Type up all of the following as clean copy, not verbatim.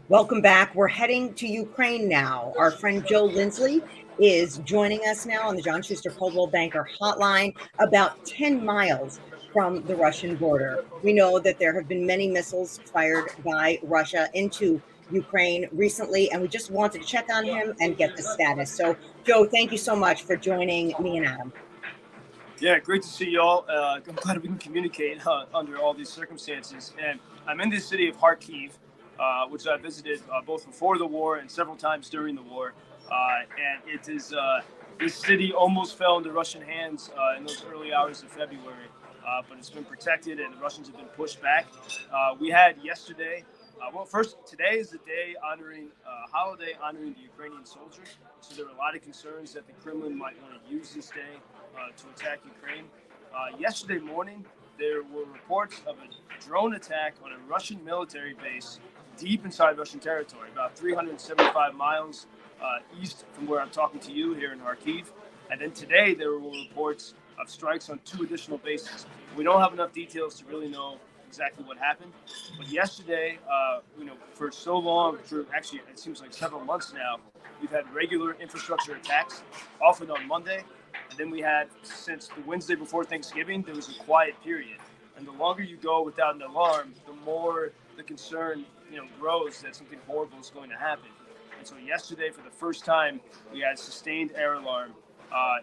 Welcome back. We're heading to Ukraine now. Our friend Joe Lindsley is joining us now on the John Schuster Coldwell Banker Hotline, about 10 miles from the Russian border. We know that there have been many missiles fired by Russia into Ukraine recently, and we just wanted to check on him and get the status. So, Joe, thank you so much for joining me and Adam. Yeah, great to see you all. I'm glad we can communicate under all these circumstances. And I'm in the city of Kharkiv, which I visited both before the war and several times during the war. And it is this city almost fell into Russian hands in those early hours of February, but it's been protected and the Russians have been pushed back. We had yesterday. First, today is the day honoring holiday honoring the Ukrainian soldiers. So there were a lot of concerns that the Kremlin might want to use this day to attack Ukraine. Yesterday morning, there were reports of a drone attack on a Russian military base deep inside Russian territory, about 375 miles east from where I'm talking to you here in Kharkiv. And then today, there were reports of strikes on 2 additional bases. We don't have enough details to really know exactly what happened. But yesterday, for so long, for actually it seems like several months now, we've had regular infrastructure attacks, often on Monday. And then we had, since the Wednesday before Thanksgiving, there was a quiet period. And the longer you go without an alarm, the more the concern, grows that something horrible is going to happen. And so yesterday, for the first time, we had sustained air alarm,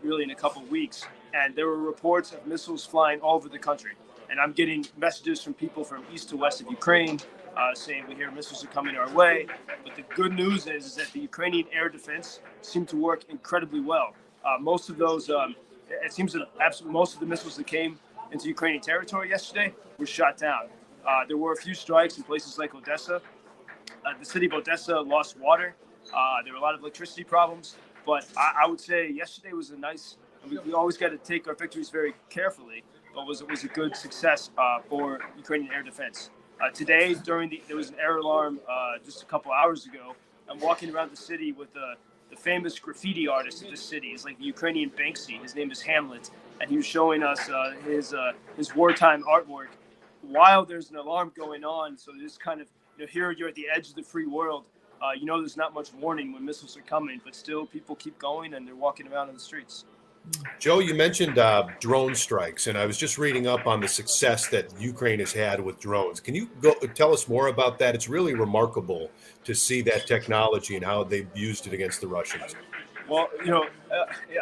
really in a couple of weeks. And there were reports of missiles flying all over the country. And I'm getting messages from people from east to west of Ukraine saying we hear missiles are coming our way. But the good news is that the Ukrainian air defense seemed to work incredibly well. Most of those, it seems that absolutely most of the missiles that came into Ukrainian territory yesterday were shot down. There were a few strikes in places like Odessa. The city of Odessa lost water. There were a lot of electricity problems. But I would say yesterday was a nice, we always got to take our victories very carefully, but it was a good success for Ukrainian air defense. Today, there was an air alarm just a couple hours ago. I'm walking around the city with the famous graffiti artist of this city. He's like the Ukrainian Banksy. His name is Hamlet, and he was showing us his wartime artwork while there's an alarm going on. So this kind of, here you're at the edge of the free world. There's not much warning when missiles are coming, but still people keep going and they're walking around in the streets. Joe, you mentioned drone strikes, and I was just reading up on the success that Ukraine has had with drones. Can you tell us more about that? It's really remarkable to see that technology and how they've used it against the Russians. Well,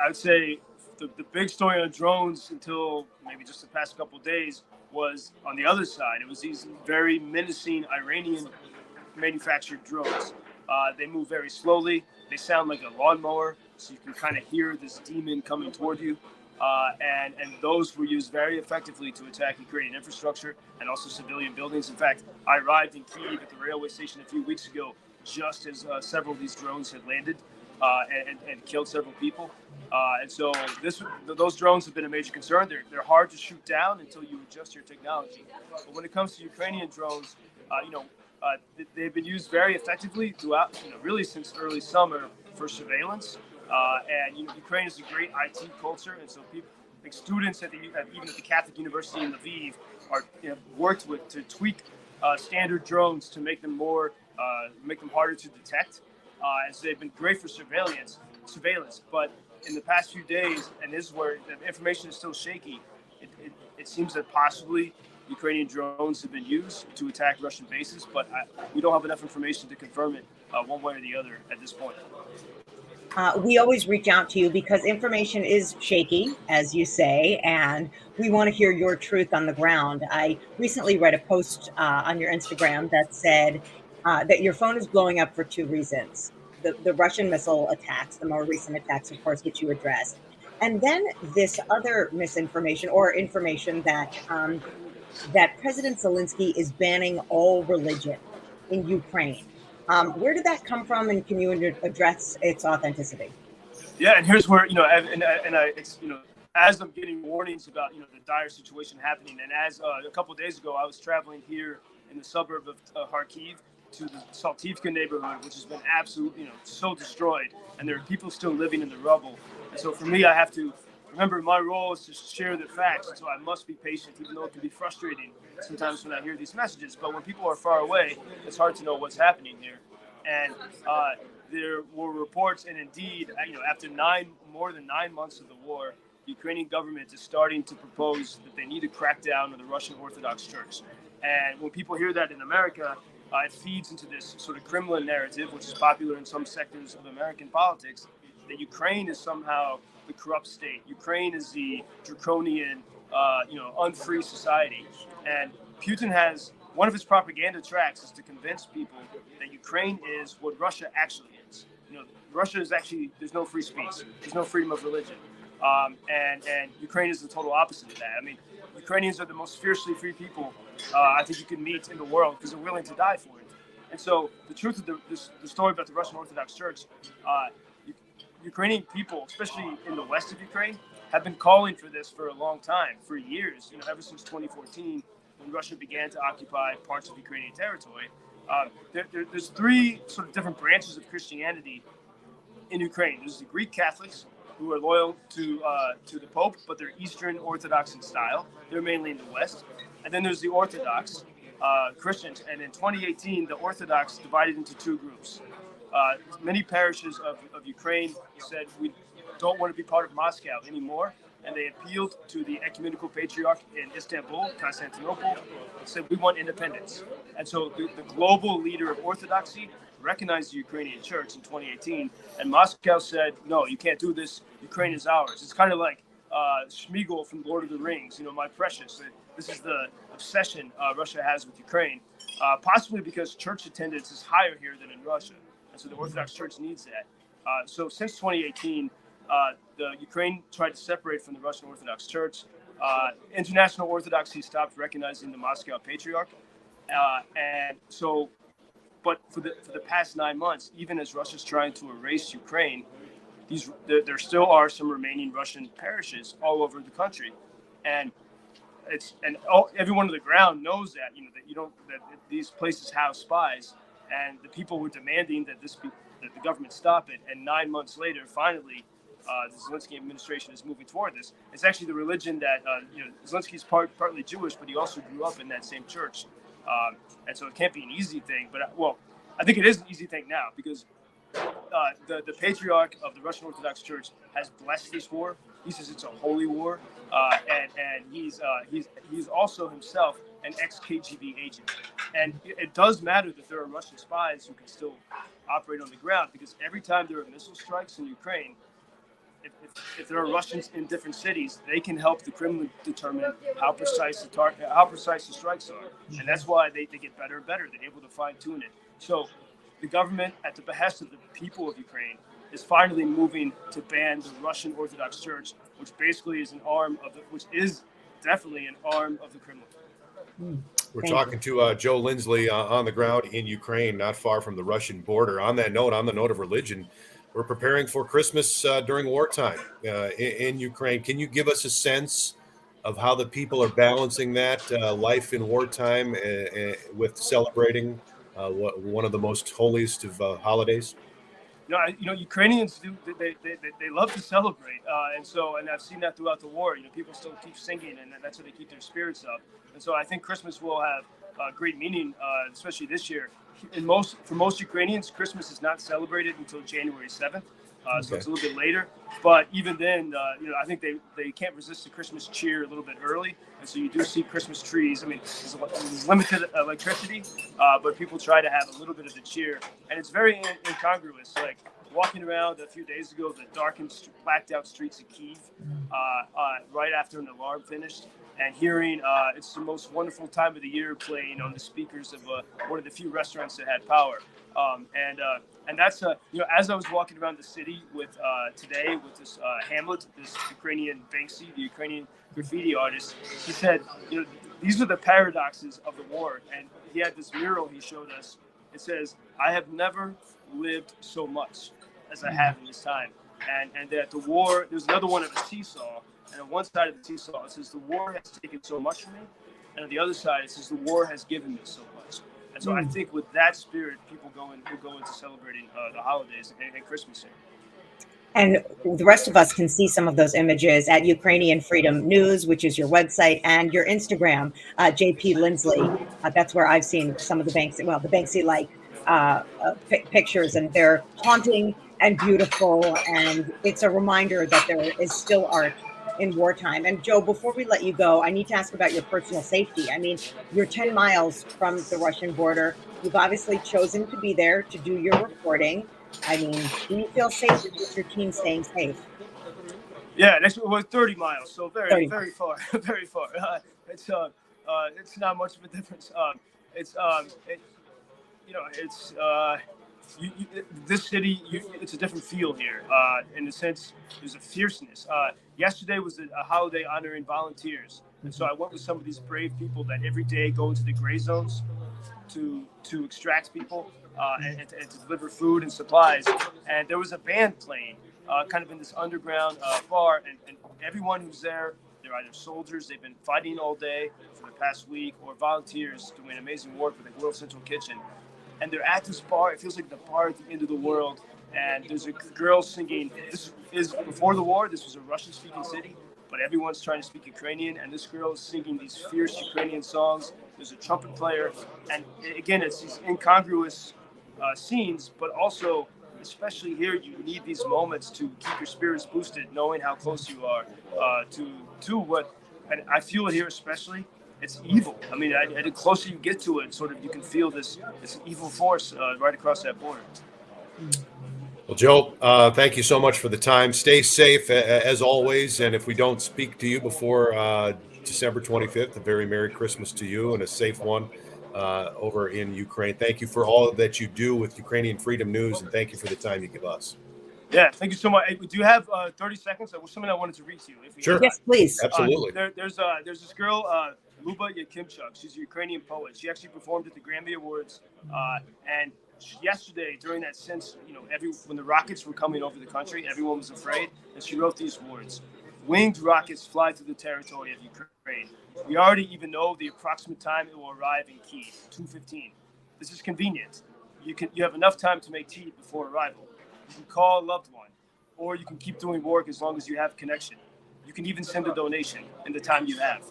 I'd say the big story on drones until maybe just the past couple of days was on the other side. It was these very menacing Iranian manufactured drones. They move very slowly. They sound like a lawnmower, so you can kind of hear this demon coming toward you. And those were used very effectively to attack Ukrainian infrastructure and also civilian buildings. In fact, I arrived in Kyiv at the railway station a few weeks ago, just as several of these drones had landed and killed several people. And so those drones have been a major concern. They're hard to shoot down until you adjust your technology. But when it comes to Ukrainian drones, they've been used very effectively throughout, really since early summer for surveillance. And Ukraine is a great IT culture, and so people, like students even at the Catholic University in Lviv, worked with to tweak standard drones to make them harder to detect. And so they've been great for surveillance. But in the past few days, and this is where the information is still shaky, it seems that possibly Ukrainian drones have been used to attack Russian bases, but we don't have enough information to confirm it one way or the other at this point. We always reach out to you because information is shaky, as you say, and we want to hear your truth on the ground. I recently read a post on your Instagram that said that your phone is blowing up for 2 reasons. The Russian missile attacks, the more recent attacks, of course, which you addressed. And then this other misinformation or information that President Zelensky is banning all religion in Ukraine. Where did that come from, and can you address its authenticity? Yeah, and here's where as I'm getting warnings about the dire situation happening, and as a couple of days ago I was traveling here in the suburb of Kharkiv to the Saltivka neighborhood, which has been absolutely so destroyed, and there are people still living in the rubble. And so for me, I have to remember, my role is to share the facts, and so I must be patient, even though it can be frustrating sometimes when I hear these messages. But when people are far away, it's hard to know what's happening here. And there were reports, and indeed, after more than 9 months of the war, the Ukrainian government is starting to propose that they need to crack down on the Russian Orthodox Church. And when people hear that in America, it feeds into this sort of Kremlin narrative, which is popular in some sectors of American politics, that Ukraine is somehow the corrupt state. Ukraine is the draconian, unfree society. And Putin has, one of his propaganda tracks is to convince people that Ukraine is what Russia actually is. Russia is actually, there's no free speech. There's no freedom of religion. And Ukraine is the total opposite of that. I mean, Ukrainians are the most fiercely free people I think you can meet in the world because they're willing to die for it. And so the truth of the story about the Russian Orthodox Church, Ukrainian people, especially in the west of Ukraine, have been calling for this for a long time, for years, ever since 2014, when Russia began to occupy parts of Ukrainian territory. There's three sort of different branches of Christianity in Ukraine. There's the Greek Catholics, who are loyal to the Pope, but they're Eastern Orthodox in style. They're mainly in the West. And then there's the Orthodox Christians. And in 2018, the Orthodox divided into two groups. Many parishes of Ukraine said, we don't want to be part of Moscow anymore. And they appealed to the ecumenical patriarch in Istanbul, Constantinople, and said, we want independence. And so the global leader of Orthodoxy recognized the Ukrainian church in 2018. And Moscow said, no, you can't do this. Ukraine is ours. It's kind of like Schmeagol from Lord of the Rings, my precious. This is the obsession Russia has with Ukraine, possibly because church attendance is higher here than in Russia. And so the Orthodox Church needs that. So since 2018, the Ukraine tried to separate from the Russian Orthodox Church. International Orthodoxy stopped recognizing the Moscow Patriarch. And so, but for the past 9 months, even as Russia's trying to erase Ukraine, there still are some remaining Russian parishes all over the country. And everyone on the ground knows that, that these places house spies, and the people were demanding that that the government stop it. And 9 months later, finally, the Zelensky administration is moving toward this. It's actually the religion that Zelensky's partly Jewish, but he also grew up in that same church, and so it can't be an easy thing. But I think it is an easy thing now because the patriarch of the Russian Orthodox Church has blessed this war. He says it's a holy war, and he's also himself an ex-KGB agent. And it does matter that there are Russian spies who can still operate on the ground, because every time there are missile strikes in Ukraine, if there are Russians in different cities, they can help the Kremlin determine how precise the strikes are. And that's why they get better and better. They're able to fine-tune it. So the government, at the behest of the people of Ukraine, is finally moving to ban the Russian Orthodox Church, which basically is which is definitely an arm of the Kremlin. We're talking to Joe Lindsley on the ground in Ukraine, not far from the Russian border. On the note of religion, we're preparing for Christmas during wartime in Ukraine. Can you give us a sense of how the people are balancing that life in wartime with celebrating one of the most holiest of holidays? Ukrainians do. They love to celebrate, and I've seen that throughout the war. People still keep singing, and that's how they keep their spirits up. And so I think Christmas will have great meaning, especially this year. For most Ukrainians, Christmas is not celebrated until January 7th, so it's a little bit later. But even then, I think they can't resist the Christmas cheer a little bit early, and so you do see Christmas trees. I mean, there's limited electricity, but people try to have a little bit of the cheer, and it's very incongruous. Like walking around a few days ago, the darkened, blacked out streets of Kyiv, right after an alarm finished, and hearing it's the most wonderful time of the year playing on the speakers of one of the few restaurants that had power. And that's as I was walking around the city today with this Hamlet, this Ukrainian Banksy, the Ukrainian graffiti artist, he said, these are the paradoxes of the war. And he had this mural he showed us. It says, I have never lived so much as I have in this time. And that the war, there's another one of a seesaw. And on one side of the seesaw, it says the war has taken so much from me. And on the other side, it says the war has given me so much. And so I think with that spirit, people will go into celebrating the holidays and Christmas here. And the rest of us can see some of those images at Ukrainian Freedom News, which is your website, and your Instagram, JP Lindsley. That's where I've seen some of the the Banksy-like pictures, and they're haunting and beautiful. And it's a reminder that there is still art in wartime. And Joe, before we let you go, I need to ask about your personal safety. I mean, you're 10 miles from the Russian border. You've obviously chosen to be there to do your reporting. I mean, do you feel safe? Is your team staying safe? Yeah, next one was 30 miles, so very, 30 very far, very far. It's not much of a difference. It's it, you know, it's this city. It's a different feel here. In the sense, there's a fierceness. Yesterday was a holiday honoring volunteers, and so I went with some of these brave people that every day go into the gray zones to extract people and to deliver food and supplies. And there was a band playing kind of in this underground bar, and everyone who's there, they're either soldiers, they've been fighting all day for the past week, or volunteers doing amazing work with the World Central Kitchen. And they're at this bar. It feels like the bar at the end of the world. And there's a girl singing. This is before the war. This was a Russian-speaking city, but everyone's trying to speak Ukrainian. And this girl is singing these fierce Ukrainian songs. There's a trumpet player. And again, it's these incongruous scenes, but also, especially here, you need these moments to keep your spirits boosted, knowing how close you are to what, and I feel it here especially, it's evil. I mean, the closer you get to it, sort of, you can feel this evil force right across that border. Well, Joe, thank you so much for the time. Stay safe as always. And if we don't speak to you before December 25th, a very Merry Christmas to you and a safe one over in Ukraine. Thank you for all that you do with Ukrainian Freedom News, and thank you for the time you give us. Yeah, thank you so much. Hey, do you have 30 seconds? There was something I wanted to read to you. Sure. Yes, please. Absolutely. There's this girl, Luba Yakimchuk. She's a Ukrainian poet. She actually performed at the Grammy Awards. And yesterday, during that sense, when the rockets were coming over the country, everyone was afraid. And she wrote these words: "Winged rockets fly through the territory of Ukraine. We already even know the approximate time it will arrive in Kyiv, 2:15. This is convenient. You have enough time to make tea before arrival. You can call a loved one, or you can keep doing work as long as you have connection. You can even send a donation in the time you have.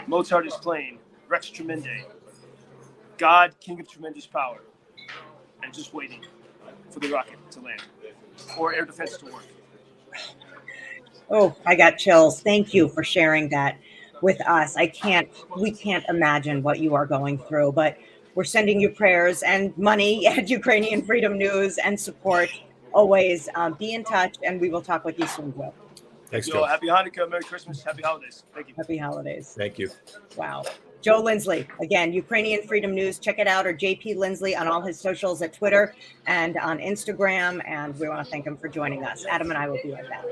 Mozart is playing Rex Tremende, God, King of Tremendous Power, and just waiting for the rocket to land or air defense to work." Oh, I got chills. Thank you for sharing that with us. We can't imagine what you are going through, but we're sending you prayers and money at Ukrainian Freedom News and support. Always be in touch, and we will talk with you soon, Joe. Thanks, Joe. Happy Hanukkah, Merry Christmas, Happy Holidays. Thank you. Happy holidays. Thank you. Wow. Joe Lindsley, again, Ukrainian Freedom News. Check it out, or JP Lindsley on all his socials at Twitter and on Instagram. And we want to thank him for joining us. Adam and I will be right back.